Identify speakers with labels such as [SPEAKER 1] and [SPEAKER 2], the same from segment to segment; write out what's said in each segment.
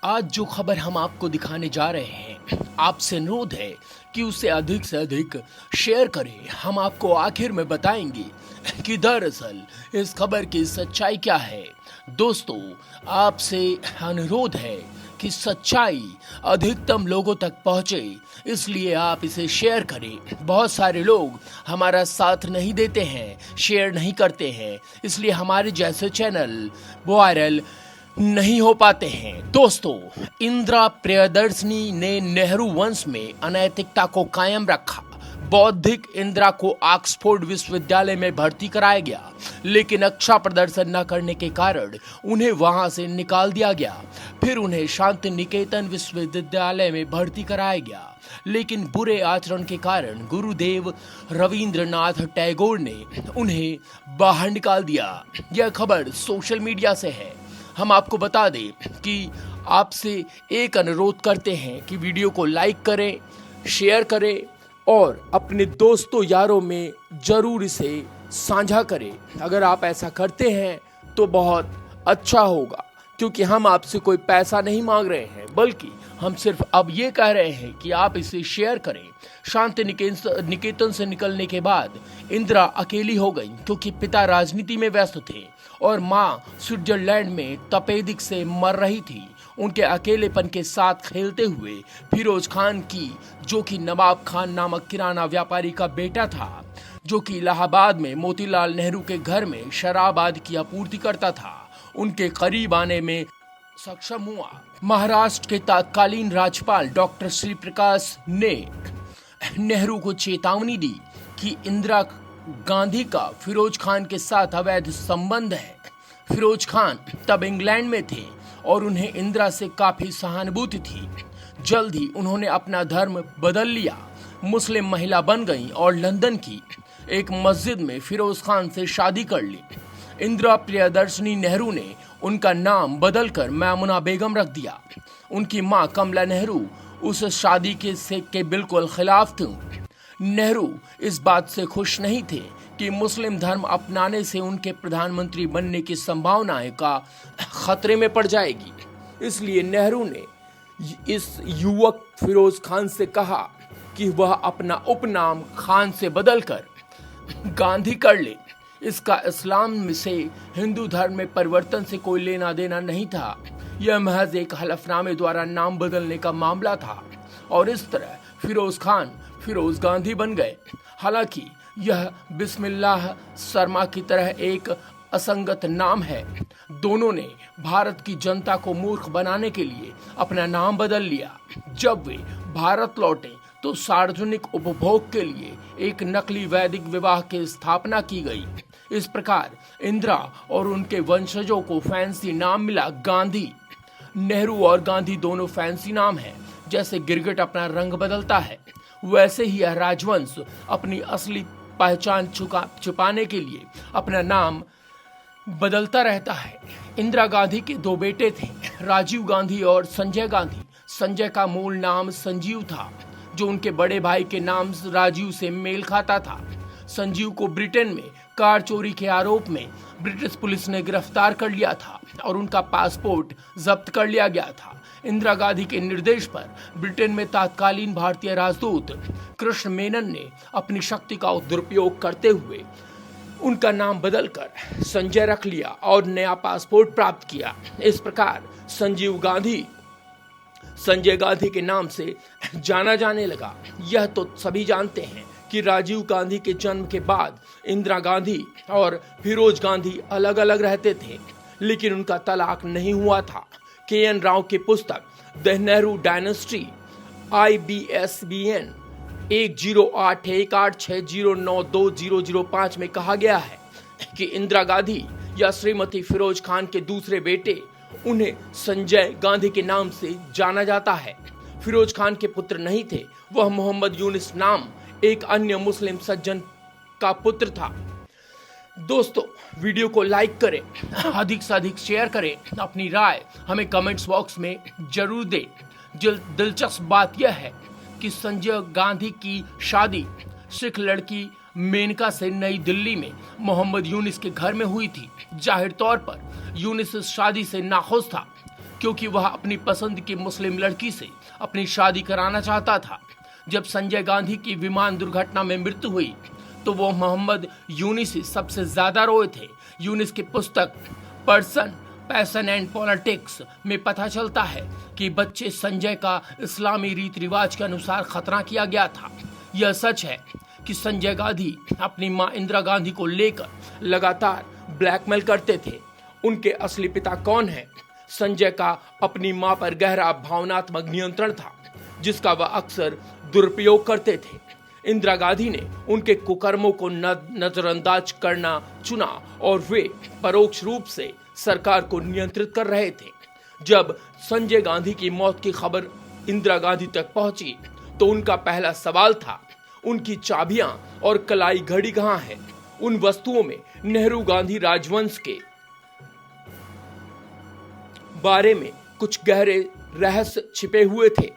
[SPEAKER 1] आज जो खबर हम आपको दिखाने जा रहे हैं, आपसे अनुरोध है कि उसे अधिक से अधिक शेयर करें। हम आपको आखिर में बताएंगे कि दरअसल इस खबर की सच्चाई क्या है। दोस्तों, आपसे अनुरोध है कि सच्चाई अधिकतम लोगों तक पहुंचे, इसलिए आप इसे शेयर करें। बहुत सारे लोग हमारा साथ नहीं देते हैं, शेयर नहीं करते हैं, इसलिए हमारे जैसे चैनल वायरल नहीं हो पाते हैं। दोस्तों, इंदिरा प्रियदर्शनी ने नेहरू वंश में अनैतिकता को कायम रखा। बौद्धिक इंदिरा को ऑक्सफोर्ड विश्वविद्यालय में भर्ती कराया गया, लेकिन अच्छा प्रदर्शन न करने के कारण उन्हें वहां से निकाल दिया गया। फिर उन्हें शांति निकेतन विश्वविद्यालय में भर्ती कराया गया, लेकिन बुरे आचरण के कारण गुरुदेव रविंद्रनाथ टैगोर ने उन्हें बाहर निकाल दिया। यह खबर सोशल मीडिया से है। हम आपको बता दें कि आपसे एक अनुरोध करते हैं कि वीडियो को लाइक करें, शेयर करें और अपने दोस्तों यारों में जरूर इसे साझा करें। अगर आप ऐसा करते हैं तो बहुत अच्छा होगा, क्योंकि हम आपसे कोई पैसा नहीं मांग रहे हैं, बल्कि हम सिर्फ अब ये कह रहे हैं कि आप इसे शेयर करें। शांति निकेतन से निकलने के बाद इंदिरा अकेली हो गई, क्योंकि पिता राजनीति में व्यस्त थे और माँ स्विट्जरलैंड में तपेदिक से मर रही थी। उनके अकेलेपन के साथ खेलते हुए फिरोज खान की, जो कि नवाब खान नामक किराना व्यापारी का बेटा था, जो कि इलाहाबाद में मोतीलाल नेहरू के घर में शराब आदि की आपूर्ति करता था, उनके करीब आने में सक्षम हुआ। महाराष्ट्र के तत्कालीन राज्यपाल डॉक्टर श्री प्रकाश ने नेहरू को चेतावनी दी कि इंदिरा गांधी का फिरोज खान के साथ अवैध संबंध है। फिरोज खान तब इंग्लैंड में थे और उन्हें इंदिरा से काफी सहानुभूति थी। जल्द ही उन्होंने अपना धर्म बदल लिया, मुस्लिम महिला बन गईं और लंदन की एक मस्जिद में फिरोज खान से शादी कर ली। इंदिरा प्रियदर्शनी नेहरू ने उनका नाम बदलकर मैमुना बेगम रख दिया। उनकी मां कमला नेहरू उस शादी के बिल्कुल खिलाफ थी। नेहरू इस बात से खुश नहीं थे कि मुस्लिम धर्म अपनाने से उनके प्रधानमंत्री बनने की संभावनाएं का खतरे में पड़ जाएगी। इसलिए नेहरू ने इस युवक फिरोज खान से कहा कि वह अपना उपनाम खान से बदलकर गांधी कर ले। इसका इस्लाम से हिंदू धर्म में परिवर्तन से कोई लेना देना नहीं था। यह महज एक हलफनामे द्वारा नाम बदलने का मामला था और इस तरह फिरोज खान फिरोज गांधी बन गए। हालांकि यह बिस्मिल्लाह शर्मा की तरह एक असंगत नाम है। दोनों ने भारत की जनता को मूर्ख बनाने के लिए अपना नाम बदल लिया। जब वे भारत लौटे तो सार्वजनिक उपभोग के लिए एक नकली वैदिक विवाह की स्थापना की गई। इस प्रकार इंदिरा और उनके वंशजों को फैंसी नाम मिला गांधी। नेहरू और गांधी दोनों फैंसी नाम हैं। जैसे गिरगिट अपना रंग बदलता है, वैसे ही यह राजवंश अपनी असली पहचान छुपाने के लिए अपना नाम बदलता रहता है। इंदिरा गांधी के दो बेटे थे, राजीव गांधी और संजय गांधी। संजय का मूल नाम संजीव था, जो उनके बड़े भाई के नाम राजीव से मेल खाता था। संजीव को ब्रिटेन में कार चोरी के आरोप में ब्रिटिश पुलिस ने गिरफ्तार कर लिया था और उनका पासपोर्ट जब्त कर लिया गया था। इंदिरा गांधी के निर्देश पर ब्रिटेन में तत्कालीन भारतीय राजदूत कृष्ण मेनन ने अपनी शक्ति का दुरुपयोग करते हुए उनका नाम बदलकर संजय रख लिया और नया पासपोर्ट प्राप्त किया। इस प्रकार संजीव गांधी संजय गांधी के नाम से जाना जाने लगा। यह तो सभी जानते हैं कि राजीव गांधी के जन्म के बाद इंदिरा गांधी और फिरोज गांधी अलग अलग रहते थे, लेकिन उनका तलाक नहीं हुआ था। के.एन. राव की पुस्तक द नेहरू डायनेस्टी IBSBN 108186092005 में कहा गया है कि इंदिरा गांधी या श्रीमती फिरोज खान के दूसरे बेटे, उन्हें संजय गांधी के नाम से जाना जाता है, फिरोज खान के पुत्र नहीं थे। वह मोहम्मद यूनिस नाम एक अन्य मुस्लिम सज्जन का पुत्र था। दोस्तों, वीडियो को लाइक करें, अधिक से अधिक शेयर करें, अपनी राय हमें कमेंट्स बॉक्स में जरूर दें। दिलचस्प बात यह है कि संजय गांधी की शादी सिख लड़की मेनका से नई दिल्ली में मोहम्मद यूनिस के घर में हुई थी। जाहिर तौर पर यूनिस इस शादी से नाखुश था। क्योंकि वह अपनी पसंद की मुस्लिम लड़की से अपनी शादी कराना चाहता था। जब संजय गांधी की विमान दुर्घटना में मृत्यु हुई तो वो मोहम्मद यूनिस से सबसे ज्यादा रोए थे। यूनिस की पुस्तक पर्सन, पैशन एंड पॉलिटिक्स में पता चलता है कि बच्चे संजय का इस्लामी रीति रिवाज के अनुसार खतना किया गया था। यह सच है कि संजय गांधी अपनी मां इंदिरा गांधी को लेकर लगातार ब्लैकमेल करते थे। उनके असली पिता कौन है? संजय का अपनी मां पर गहरा भावनात्मक नियंत्रण था, जिसका वह अक्सर दुरुपयोग करते थे। इंदिरा गांधी ने उनके कुकर्मों को नजरअंदाज करना चुना और वे परोक्ष रूप से सरकार को नियंत्रित कर रहे थे। जब संजय गांधी की मौत की खबर इंदिरा गांधी तक पहुंची तो उनका पहला सवाल था, उनकी चाबियां और कलाई घड़ी कहां है? उन वस्तुओं में नेहरू गांधी राजवंश के बारे में कुछ गहरे रहस्य छिपे हुए थे,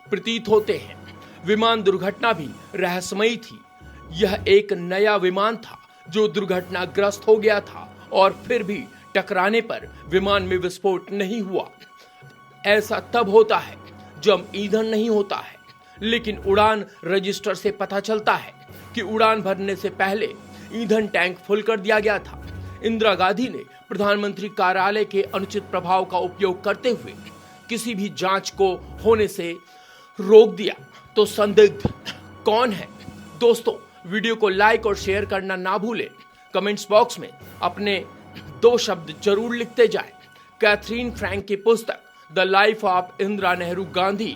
[SPEAKER 1] प्रतीत होते हैं। विमान दुर्घटना भी रहस्यमयी थी। यह एक नया विमान था जो दुर्घटनाग्रस्त हो गया था और फिर भी टकराने पर विमान में विस्फोट नहीं हुआ। ऐसा तब होता है जब ईंधन नहीं होता है, लेकिन उड़ान रजिस्टर से पता चलता है कि उड़ान भरने से पहले ईंधन टैंक फुल कर दिया गया था। इंदिरा गांधी ने प्रधानमंत्री कार्यालय के अनुचित प्रभाव का उपयोग करते हुए किसी भी जांच को होने से रोक दिया। तो संदिग्ध कौन है? दोस्तों, वीडियो को लाइक और शेयर करना ना भूलें। कमेंट्स बॉक्स में अपने 2 शब्द जरूर लिखते जाएं। कैथरीन फ्रैंक की पुस्तक the life of Indira Nehru Gandhi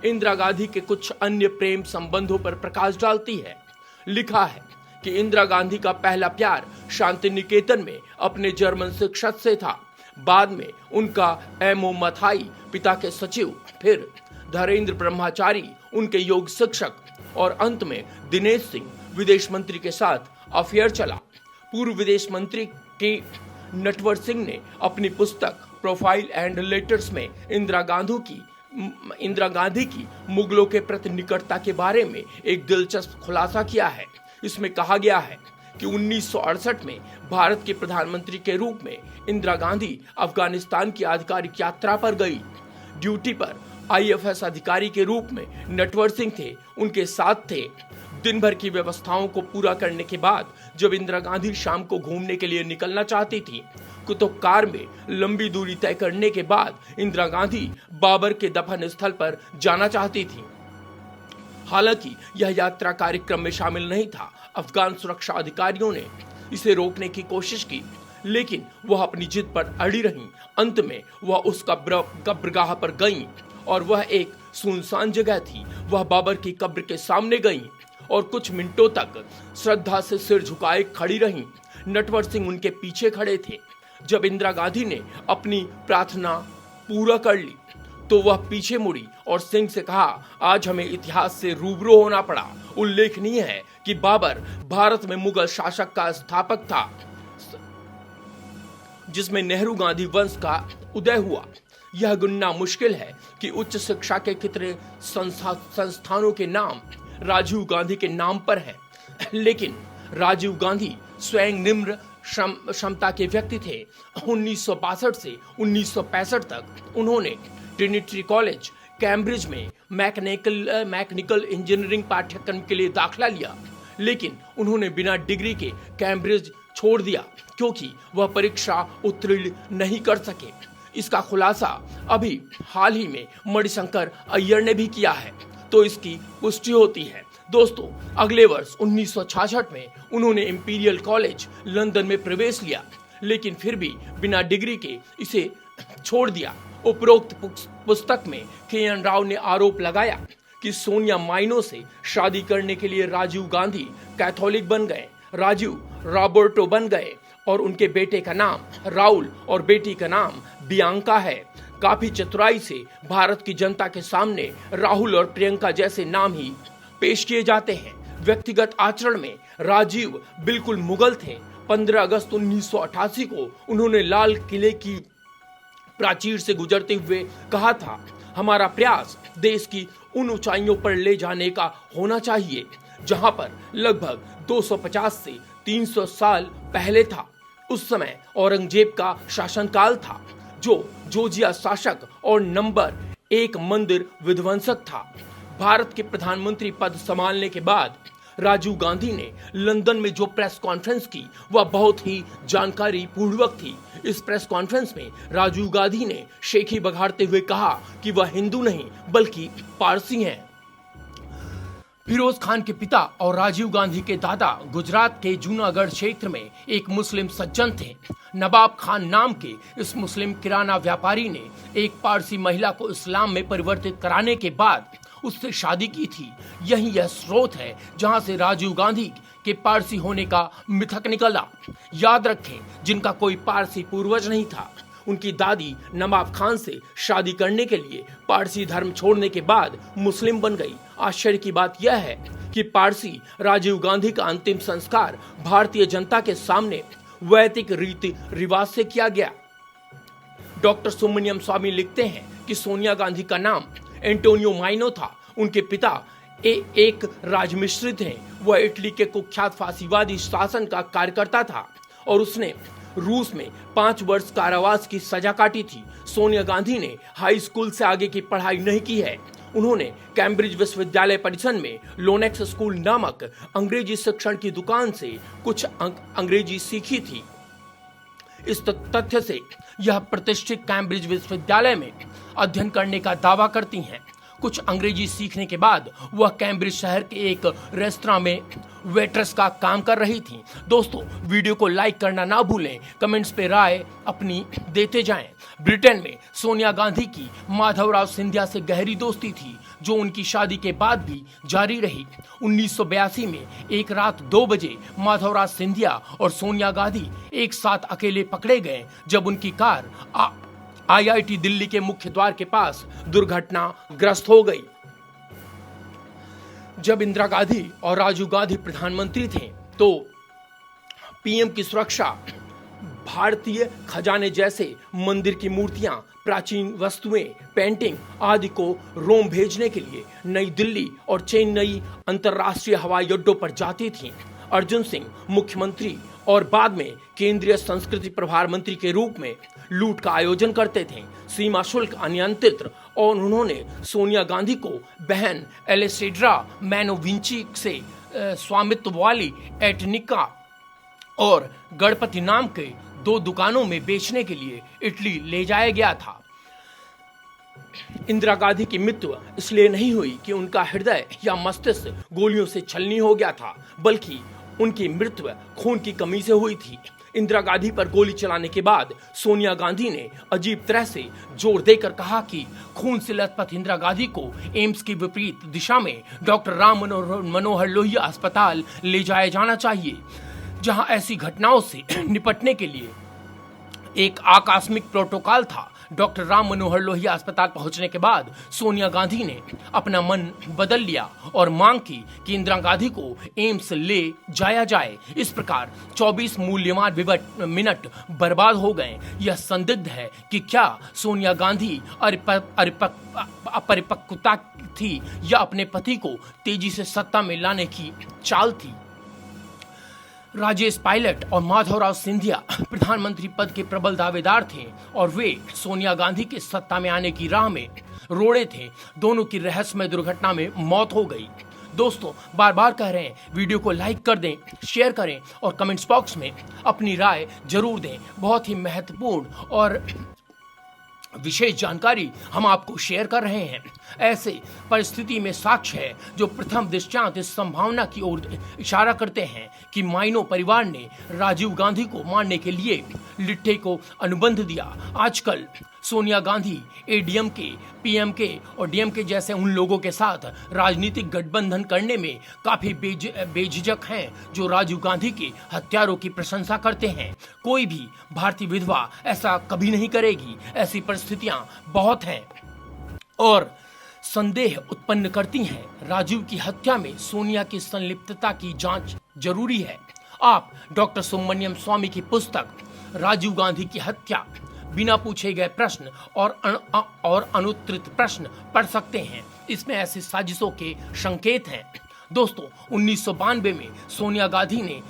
[SPEAKER 1] Indira Gandhi के कुछ अन्य प्रेम संबंधों पर प्रकाश डालती है। लिखा है कि इंदिरा गांधी का पहला प्यार शांति निकेतन में अपने जर्मन शिक्षक से था। बाद में उनका एमओ मथाई पिता के सचिव, फिर धैर्येंद्र ब्रह्मचारी उनके योग शिक्षक और अंत में दिनेश सिंह विदेश मंत्री के साथ अफेयर चला। पूर्व विदेश मंत्री के नटवर सिंह ने अपनी पुस्तक प्रोफाइल एंड लेटर्स में इंदिरा गांधी की मुगलों के प्रति निकटता के बारे में एक दिलचस्प खुलासा किया है। इसमें कहा गया है कि 1968 में भारत के प्रधानमंत्री के रूप में इंदिरा गांधी अफगानिस्तान की आधिकारिक यात्रा पर गई। ड्यूटी पर आईएफएस अधिकारी के रूप में नटवर सिंह थे, उनके साथ थे। दिन भर की व्यवस्थाओं को पूरा करने के बाद जब इंदिरा गांधी शाम को घूमने के लिए निकलना चाहती थी तो कार में लंबी दूरी तय करने के बाद इंदिरा गांधी बाबर के दफन स्थल पर जाना चाहती थी। हालांकि यह यात्रा कार्यक्रम में शामिल नहीं था। अफगान सुरक्षा अधिकारियों ने इसे रोकने की कोशिश की, लेकिन वह अपनी जिद पर अड़ी रहीं। अंत में वह उस कब्रगाह पर गईं और वह एक सुनसान जगह थी। वह बाबर की कब्र के सामने गईं और कुछ मिनटों तक श्रद्धा से सिर झुकाए खड़ी रहीं। नटवर सिंह उनके पीछे खड़े थे। जब इंदिरा गांधी ने अपनी प्रार्थना पूरा कर ली तो वह पीछे मुड़ी और सिंह से कहा, आज हमें इतिहास से रूबरू होना पड़ा। उल्लेखनीय है कि बाबर भारत में मुगल शासक का स्थापक था जिसमें नेहरू गांधी वंश का उदय हुआ। यह गिनना मुश्किल है कि उच्च शिक्षा के कितने संस्थानों के नाम राजीव गांधी के नाम पर हैं, लेकिन राजीव गांधी स्वयं निम्न क्षमता के व्यक्ति थे। 1962 से 1965 तक उन्होंने ट्रिनिटी कॉलेज कैम्ब्रिज में मैकेनिकल इंजीनियरिंग पाठ्यक्रम के लिए दाखिला लिया, लेकिन उन्होंने बिना डिग्री के कैम्ब्रिज छोड़ दिया क्योंकि वह परीक्षा उत्तीर्ण नहीं कर सके। इसका खुलासा अभी हाल ही में मणिशंकर अय्यर ने भी किया है, तो इसकी पुष्टि होती है। दोस्तों, अगले वर्ष 1966 में उन्होंने इंपीरियल कॉलेज लंदन में प्रवेश लिया, लेकिन फिर भी बिना डिग्री के इसे छोड़ दिया। उपरोक्त पुस्तक में के.एन. राव ने आरोप लगाया कि सोनिया माइनो से शादी करने के लिए राजीव गांधी कैथोलिक बन गए। राजीव रॉबर्टो बन गए और उनके बेटे का नाम राहुल और बेटी का नाम बियांका है। काफी चतुराई से भारत की जनता के सामने राहुल और प्रियंका जैसे नाम ही पेश किए जाते हैं। व्यक्तिगत आचरण में राजीव बिल्कुल मुगल थे। 15 अगस्त 1988 को उन्होंने लाल किले की प्राचीर से गुजरते हुए कहा था, हमारा प्रयास देश की उन ऊंचाइयों पर ले जाने का होना चाहिए जहां पर लगभग 250 से 300 साल पहले था। उस समय औरंगजेब का शासनकाल था। जो जॉर्जिया शासक और नंबर 1 मंदिर विध्वंसक था। भारत के प्रधानमंत्री पद संभालने के बाद राजीव गांधी ने लंदन में जो प्रेस कॉन्फ्रेंस की वह बहुत ही जानकारी पूर्वक थी। इस प्रेस कॉन्फ्रेंस में राजीव गांधी ने शेखी बघाड़ते हुए कहा कि वह हिंदू नहीं बल्कि पारसी हैं। फिरोज खान के पिता और राजीव गांधी के दादा गुजरात के जूनागढ़ क्षेत्र में एक मुस्लिम सज्जन थे। नवाब खान नाम के इस मुस्लिम किराना व्यापारी ने एक पारसी महिला को इस्लाम में परिवर्तित कराने के बाद उससे शादी की थी। यही यह स्रोत है जहां से राजीव गांधी के पारसी होने का मिथक निकला। याद रखें, जिनका कोई पारसी पूर्वज नहीं था, उनकी दादी नवाब खान से शादी करने के लिए पारसी धर्म छोड़ने के बाद मुस्लिम बन गई। आश्चर्य की बात यह है कि पारसी राजीव गांधी का अंतिम संस्कार भारतीय जनता के सामने वैदिक रीति रिवाज से किया गया। डॉक्टर सुब्रमण्यम स्वामी लिखते हैं कि सोनिया गांधी का नाम एंटोनियो माइनो था। उनके पिता एक राजमिस्त्री थे। वह इटली के कुख्यात फांसीवादी शासन का कार्यकर्ता था और उसने रूस में 5 वर्ष कारावास की सजा काटी थी। सोनिया गांधी ने हाई स्कूल से आगे की पढ़ाई नहीं की है। उन्होंने कैम्ब्रिज विश्वविद्यालय परिसर में लोनेक्स स्कूल नामक अंग्रेजी शिक्षण की दुकान से कुछ अंग्रेजी सीखी थी। इस तथ्य से यह प्रतिष्ठित कैम्ब्रिज विश्वविद्यालय में अध्ययन करने का दावा करती हैं। कुछ अंग्रेजी सीखने के बाद वह कैम्ब्रिज शहर के एक रेस्तरां में वेट्रेस का काम कर रही थी। दोस्तों, वीडियो को लाइक करना ना भूलें, कमेंट्स पे राय अपनी देते जाएं। ब्रिटेन में सोनिया गांधी की माधवराव सिंधिया से गहरी दोस्ती थी, जो उनकी शादी के बाद भी जारी रही। 1982 में एक रात 2 बजे माधवराव सिंधिया और सोनिया गांधी एक साथ अकेले पकड़े गए जब उनकी कार IIT दिल्ली के मुख्य द्वार के पास दुर्घटनाग्रस्त हो गई। जब इंदिरा गांधी और राजीव गांधी प्रधानमंत्री थे तो पीएम की सुरक्षा भारतीय खजाने जैसे मंदिर की मूर्तियां, प्राचीन वस्तुएं, पेंटिंग आदि को रोम भेजने के लिए नई दिल्ली और चेन्नई अंतर्राष्ट्रीय हवाई अड्डों पर जाती थीं। अर्जुन सिंह मुख्यमंत्री और बाद में केंद्रीय संस्कृति प्रभार मंत्री के रूप में लूट का आयोजन करते थे। सीमा शुल्क अनियंत्रित और उन्होंने सोनिया गांधी को बहन एलेसेड्रा मैनोविंची से स्वामित्व वाली एटनिका और गणपति नाम के 2 दुकानों में बेचने के लिए इटली ले जाया गया था। इंदिरा गांधी की मृत्यु इसलिए नहीं हुई कि उनका हृदय या मस्तिष्क गोलियों से छलनी हो गया था, बल्कि उनकी मृत्यु खून की कमी से हुई थी। इंदिरा गांधी पर गोली चलाने के बाद सोनिया गांधी ने अजीब तरह से जोर देकर कहा कि खून से लथपथ इंदिरा गांधी को एम्स की विपरीत दिशा में डॉक्टर राम मनोहर लोहिया अस्पताल ले जाया जाना चाहिए, जहां ऐसी घटनाओं से निपटने के लिए एक आकस्मिक प्रोटोकॉल था। डॉक्टर राम मनोहर लोहिया अस्पताल पहुंचने के बाद सोनिया गांधी ने अपना मन बदल लिया और मांग की कि इंदिरा गांधी को एम्स ले जाया जाए। इस प्रकार 24 मूल्यवान मिनट बर्बाद हो गए। यह संदिग्ध है कि क्या सोनिया गांधी अपरिपक्वता थी या अपने पति को तेजी से सत्ता में लाने की चाल थी। राजेश पायलट और माधवराव सिंधिया प्रधानमंत्री पद के प्रबल दावेदार थे और वे सोनिया गांधी के सत्ता में आने की राह में रोड़े थे। दोनों की रहस्यमय दुर्घटना में मौत हो गई। दोस्तों, बार बार कह रहे हैं, वीडियो को लाइक कर दें, शेयर करें और कमेंट्स बॉक्स में अपनी राय जरूर दें। बहुत ही महत्वपूर्ण और विशेष जानकारी हम आपको शेयर कर रहे हैं। ऐसे परिस्थिति में साक्ष्य है जो प्रथम दृष्टयांत इस संभावना की ओर इशारा करते हैं कि माइनो परिवार ने राजीव गांधी को मारने के लिए लिट्टे को अनुबंध दिया। आजकल सोनिया गांधी एडीएमके, पीएमके और डीएमके जैसे उन लोगों के साथ राजनीतिक गठबंधन करने में काफी बेझिझक हैं जो राजीव गांधी के हत्यारों की प्रशंसा करते हैं। कोई भी भारतीय विधवा ऐसा कभी नहीं करेगी। ऐसी परिस्थितियां बहुत हैं और संदेह उत्पन्न करती हैं। राजीव की हत्या में सोनिया की संलिप्तता की जांच जरूरी है। आप डॉक्टर सुब्रमण्यम स्वामी की पुस्तक राजीव गांधी की हत्या, बिना पूछे गए प्रश्न और अनुत्तरित प्रश्न पढ़ सकते हैं। इसमें ऐसी साजिशों के संकेत हैं। दोस्तों, 1992 में सोनिया गांधी ने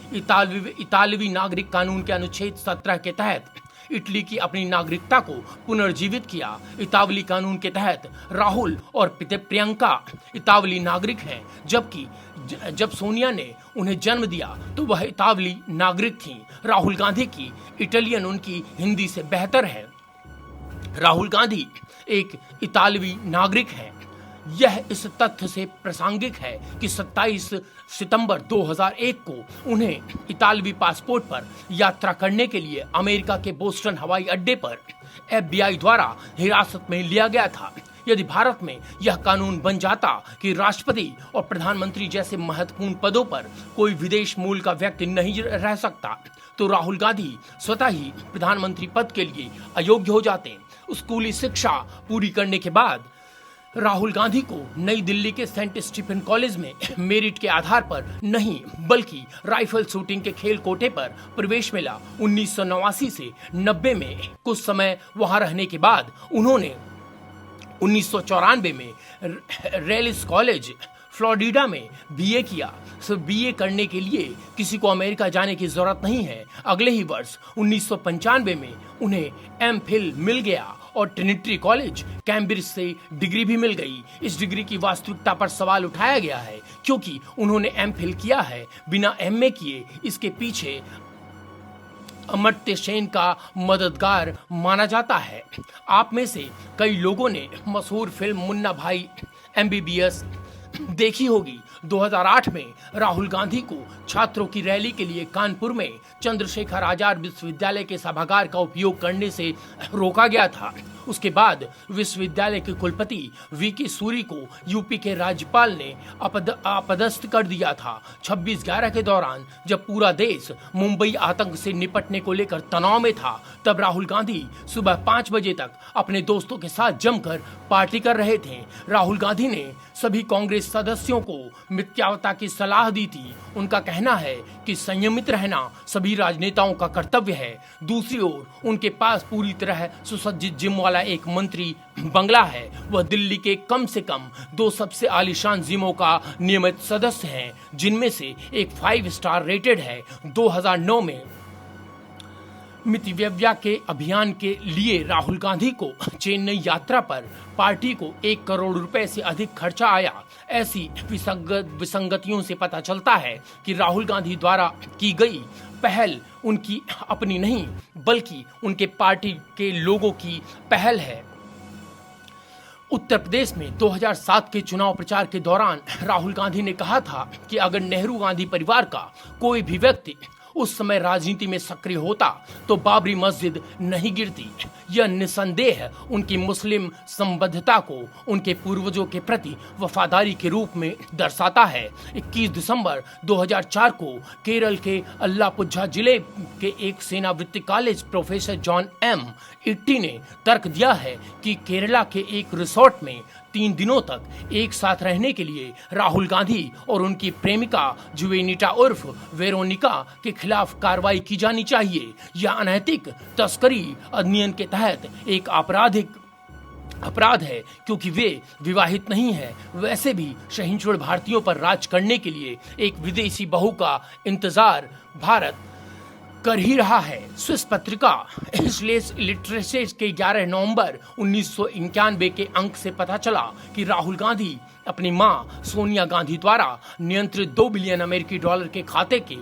[SPEAKER 1] इतालवी नागरिक कानून के अनुच्छेद 17 के तहत इटली की अपनी नागरिकता को पुनर्जीवित किया। इतावली कानून के तहत राहुल और प्रियंका इतावली नागरिक हैं, जबकि जब सोनिया ने उन्हें जन्म दिया तो वह इतावली नागरिक थीं। राहुल गांधी की इटालियन उनकी हिंदी से बेहतर है। राहुल गांधी एक इतालवी नागरिक हैं। यह इस तथ्य से प्रासंगिक है कि 27 सितंबर 2001 को उन्हें इतालवी पासपोर्ट पर यात्रा करने के लिए अमेरिका के बोस्टन हवाई अड्डे पर FBI द्वारा हिरासत में लिया गया था। यदि भारत में यह कानून बन जाता कि राष्ट्रपति और प्रधानमंत्री जैसे महत्वपूर्ण पदों पर कोई विदेश मूल का व्यक्ति नहीं रह सकता, तो राहुल गांधी स्वतः ही प्रधानमंत्री पद के लिए अयोग्य हो जाते। स्कूली शिक्षा पूरी करने के बाद राहुल गांधी को नई दिल्ली के सेंट स्टीफन कॉलेज में मेरिट के आधार पर नहीं बल्कि राइफल शूटिंग के खेल कोटे पर प्रवेश मिला। 1989 से 90 में कुछ समय वहां रहने के बाद उन्होंने 1994 में रेलिस कॉलेज फ्लोरिडा में BA किया। सिर्फ BA करने के लिए किसी को अमेरिका जाने की जरूरत नहीं है। अगले ही वर्ष 1995 में उन्हें MPhil मिल गया और ट्रिनिटी कॉलेज कैम्ब्रिज से डिग्री भी मिल गई। इस डिग्री की वास्तविकता पर सवाल उठाया गया है क्योंकि उन्होंने MPhil किया है बिना MA किए। इसके पीछे अमर्त्य सेन का मददगार माना जाता है। आप में से कई लोगों ने मशहूर फिल्म मुन्ना भाई MBBS देखी होगी। 2008 में राहुल गांधी को छात्रों की रैली के लिए कानपुर में चंद्रशेखर आजाद विश्वविद्यालय के सभागार का उपयोग करने से रोका गया था। उसके बाद विश्वविद्यालय के कुलपति VK सूरी को यूपी के राज्यपाल ने अपदस्थ कर दिया था। 26/11 के दौरान जब पूरा देश मुंबई आतंक से निपटने को लेकर तनाव में था, तब राहुल गांधी सुबह 5 बजे तक अपने दोस्तों के साथ जमकर पार्टी कर रहे थे। राहुल गांधी ने सभी कांग्रेस सदस्यों को मिथ्यावता की सलाह दी थी। उनका कहना है कि संयमित रहना सभी राजनेताओं का कर्तव्य है। दूसरी ओर उनके पास पूरी तरह सुसज्जित जिम वाला एक मंत्री बंगला है। वह दिल्ली के कम से कम 2 सबसे आलीशान जिमों का नियमित सदस्य हैं, जिनमें से एक 5 स्टार रेटेड है। 2009 में मितव्यया के अभियान के लिए राहुल गांधी को चेन्नई यात्रा पर पार्टी को 1 करोड़ रुपए से अधिक खर्चा आया। ऐसी विसंगतियों से पता चलता है कि राहुल गांधी द्वारा की गई पहल उनकी अपनी नहीं बल्कि उनके पार्टी के लोगों की पहल है। उत्तर प्रदेश में 2007 के चुनाव प्रचार के दौरान राहुल गांधी ने कहा था कि अगर नेहरू गांधी परिवार का कोई भी व्यक्ति उस समय राजनीति में सक्रिय होता तो बाबरी मस्जिद नहीं गिरती। यह निसंदेह उनकी मुस्लिम संबद्धता को उनके पूर्वजों के प्रति वफादारी के रूप में दर्शाता है। 21 दिसंबर 2004 को केरल के अल्लापुझा जिले के एक सेनावृत्ति कॉलेज प्रोफेसर जॉन M. इट्टी ने तर्क दिया है कि केरला के एक रिसोर्ट में 3 दिनों तक एक साथ रहने के लिए राहुल गांधी और उनकी प्रेमिका जुवेनिटा उर्फ वेरोनिका के खिलाफ कार्रवाई की जानी चाहिए। यह अनैतिक तस्करी अधिनियम के तहत एक अपराध है क्योंकि वे विवाहित नहीं है। वैसे भी सहिष्णु भारतीयों पर राज करने के लिए एक विदेशी बहू का इंतजार भारत कर ही रहा है। स्विस पत्रिका लिटरेचर के 11 नवंबर 1991 के अंक से पता चला कि राहुल गांधी अपनी मां सोनिया गांधी द्वारा नियंत्रित $2 बिलियन के खाते के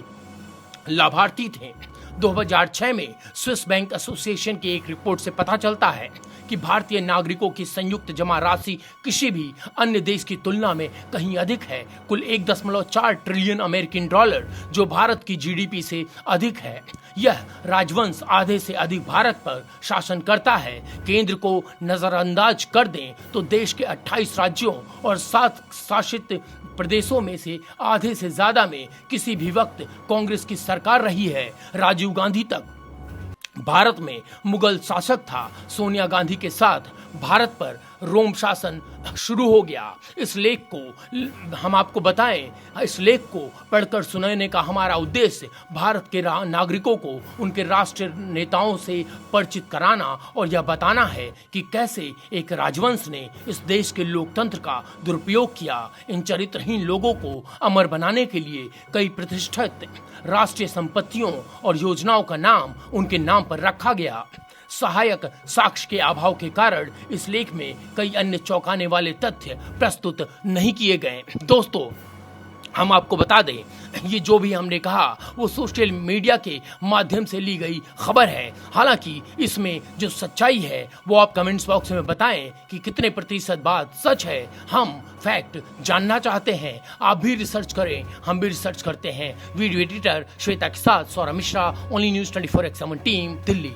[SPEAKER 1] लाभार्थी थे। 2006 में स्विस बैंक एसोसिएशन की एक रिपोर्ट से पता चलता है कि भारतीय नागरिकों की संयुक्त जमा राशि किसी भी अन्य देश की तुलना में कहीं अधिक है। कुल 1.4 ट्रिलियन अमेरिकन डॉलर, जो भारत की GDP से अधिक है। यह राजवंश आधे से अधिक भारत पर शासन करता है। केंद्र को नजरअंदाज कर दें तो देश के 28 राज्यों और 7 शासित प्रदेशों में से आधे से ज्यादा में किसी भी वक्त कांग्रेस की सरकार रही है। राजीव गांधी तक भारत में मुगल शासक था। सोनिया गांधी के साथ भारत पर रोम शासन शुरू हो गया। इस लेख को हम आपको बताएं, इस लेख को पढ़कर सुनाने का हमारा उद्देश्य भारत के नागरिकों को उनके राष्ट्रीय नेताओं से परिचित कराना और यह बताना है कि कैसे एक राजवंश ने इस देश के लोकतंत्र का दुरुपयोग किया। इन चरित्रहीन लोगों को अमर बनाने के लिए कई प्रतिष्ठित राष्ट्रीय संपत्तियों और योजनाओं का नाम उनके नाम पर रखा गया। सहायक साक्ष्य के अभाव के कारण इस लेख में कई अन्य चौंकाने वाले तथ्य प्रस्तुत नहीं किए गए। दोस्तों, हम आपको बता दें, ये जो भी हमने कहा वो सोशल मीडिया के माध्यम से ली गई खबर है। हालांकि इसमें जो सच्चाई है वो आप कमेंट्स बॉक्स में बताएं कि कितने प्रतिशत बात सच है। हम फैक्ट जानना चाहते हैं। आप भी रिसर्च करें, हम भी रिसर्च करते हैं। वीडियो एडिटर श्वेता के साथ Saurabh Mishra, only news 24x7 team, Delhi.